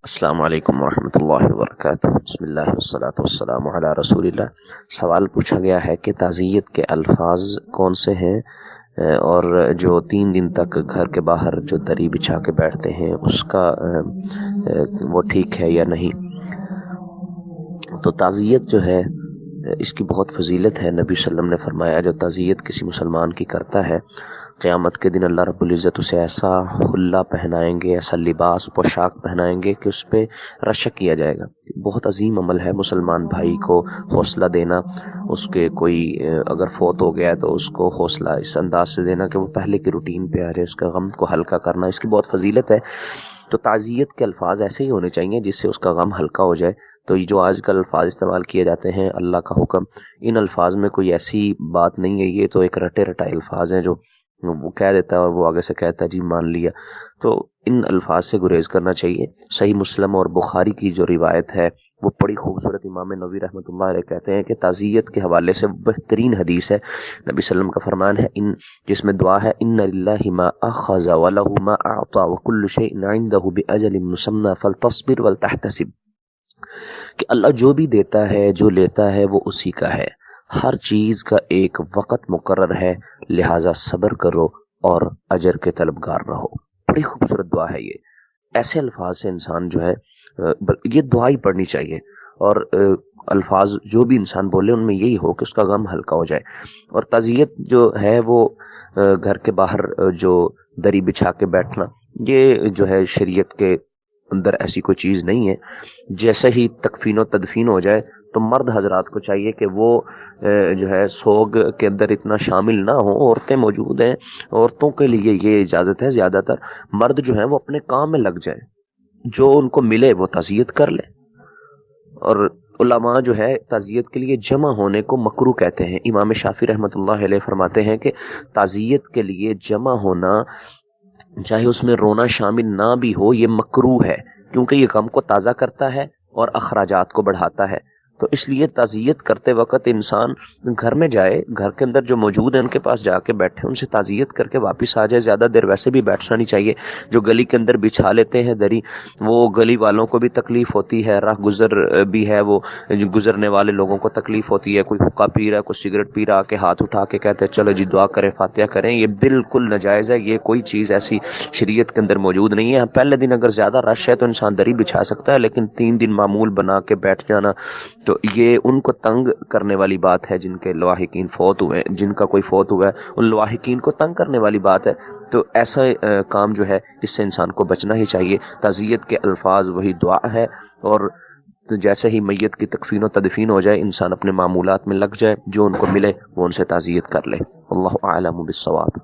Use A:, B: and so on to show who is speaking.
A: السلام علیکم ورحمۃ اللہ وبرکاتہ۔ بسم اللہ والصلاۃ والسلام علی رسول اللہ۔ سوال پوچھا گیا ہے کہ تعزیت کے الفاظ کون سے ہیں اور جو 3 دن تک گھر کے باہر جو دری بچھا کے بیٹھتے ہیں اس کا وہ ٹھیک ہے یا نہیں۔ تو تعزیت جو ہے اس کی بہت فضیلت ہے۔ نبی صلی اللہ علیہ وسلم نے فرمایا جو تعزیت کسی مسلمان کی کرتا ہے قیامت کے دن اللہ رب العزت اسے ایسا حلہ پہنائیں گے، ایسا لباس پوشاک پہنائیں گے کہ اس پہ رشک کیا جائے گا۔ بہت عظیم عمل ہے مسلمان بھائی کو حوصلہ دینا، اس کے کوئی اگر فوت ہو گیا ہے تو اس کو حوصلہ اس انداز سے دینا کہ وہ پہلے کی روٹین پہ آ جائے، اس کا غم کو ہلکا کرنا، اس کی بہت فضیلت ہے۔ تو تعزیت کے الفاظ ایسے ہی ہونے چاہیے جس سے اس کا غم ہلکا ہو جائے۔ تو یہ جو آج کل الفاظ استعمال کیے جاتے ہیں اللہ کا حکم، ان الفاظ میں کوئی ایسی بات نہیں ہے، یہ تو ایک رٹے رٹائے الفاظ ہیں جو وہ کہہ دیتا ہے اور وہ آگے سے کہتا ہے جی مان لیا۔ تو ان الفاظ سے گریز کرنا چاہیے۔ صحیح مسلم اور بخاری کی جو روایت ہے وہ بڑی خوبصورت، امام نووی رحمۃ اللہ علیہ کہتے ہیں کہ تعزیت کے حوالے سے بہترین حدیث ہے۔ نبی صلی اللہ علیہ وسلم کا فرمان ہے جس میں دعا ہے ان للہ ما اخذ وله ما اعطى وكل شيء عنده باجل مسمى فلتصبر ولتحتسب، کہ اللہ جو بھی دیتا ہے جو لیتا ہے وہ اسی کا ہے، ہر چیز کا ایک وقت مقرر ہے، لہٰذا صبر کرو اور اجر کے طلبگار رہو۔ بڑی خوبصورت دعا ہے یہ۔ ایسے الفاظ سے انسان جو ہے یہ دعا ہی پڑھنی چاہیے، اور الفاظ جو بھی انسان بولے ان میں یہی ہو کہ اس کا غم ہلکا ہو جائے۔ اور تعزیت جو ہے وہ گھر کے باہر جو دری بچھا کے بیٹھنا، یہ جو ہے شریعت کے اندر ایسی کوئی چیز نہیں ہے۔ جیسے ہی تکفین و تدفین ہو جائے تو مرد حضرات کو چاہیے کہ وہ جو ہے سوگ کے اندر اتنا شامل نہ ہوں۔ عورتیں موجود ہیں، عورتوں کے لیے یہ اجازت ہے، زیادہ تر مرد جو ہیں وہ اپنے کام میں لگ جائیں، جو ان کو ملے وہ تعزیت کر لیں۔ اور علماء جو ہے تعزیت کے لیے جمع ہونے کو مکروہ کہتے ہیں۔ امام شافعی رحمۃ اللہ علیہ فرماتے ہیں کہ تعزیت کے لیے جمع ہونا چاہے اس میں رونا شامل نہ بھی ہو یہ مکروہ ہے، کیونکہ یہ غم کو تازہ کرتا ہے اور اخراجات کو بڑھاتا ہے۔ تو اس لیے تعزیت کرتے وقت انسان گھر میں جائے، گھر کے اندر جو موجود ہیں ان کے پاس جا کے بیٹھے، ان سے تعزیت کر کے واپس آ جائے۔ زیادہ دیر ویسے بھی بیٹھنا نہیں چاہیے۔ جو گلی کے اندر بچھا لیتے ہیں دری، وہ گلی والوں کو بھی تکلیف ہوتی ہے، راہ گزر بھی ہے، وہ گزرنے والے لوگوں کو تکلیف ہوتی ہے۔ کوئی حقہ پی رہا ہے، کوئی سگریٹ پی رہا، کے ہاتھ اٹھا کے کہتے ہیں چلو جی دعا کریں، فاتحہ کریں، یہ بالکل ناجائز ہے۔ یہ کوئی چیز ایسی شریعت کے اندر موجود نہیں ہے۔ پہلے دن اگر زیادہ رش ہے تو انسان دری بچھا سکتا ہے، لیکن 3 دن معمول بنا کے بیٹھ جانا تو یہ ان کو تنگ کرنے والی بات ہے، جن کے لواحقین فوت ہوئے، جن کا کوئی فوت ہوا ہے، ان لواحقین کو تنگ کرنے والی بات ہے۔ تو ایسا کام جو ہے اس سے انسان کو بچنا ہی چاہیے۔ تعزیت کے الفاظ وہی دعا ہے، اور جیسے ہی میت کی تکفین و تدفین ہو جائے انسان اپنے معمولات میں لگ جائے، جو ان کو ملے وہ ان سے تعزیت کر لے۔ اللہ اعلم بالصواب۔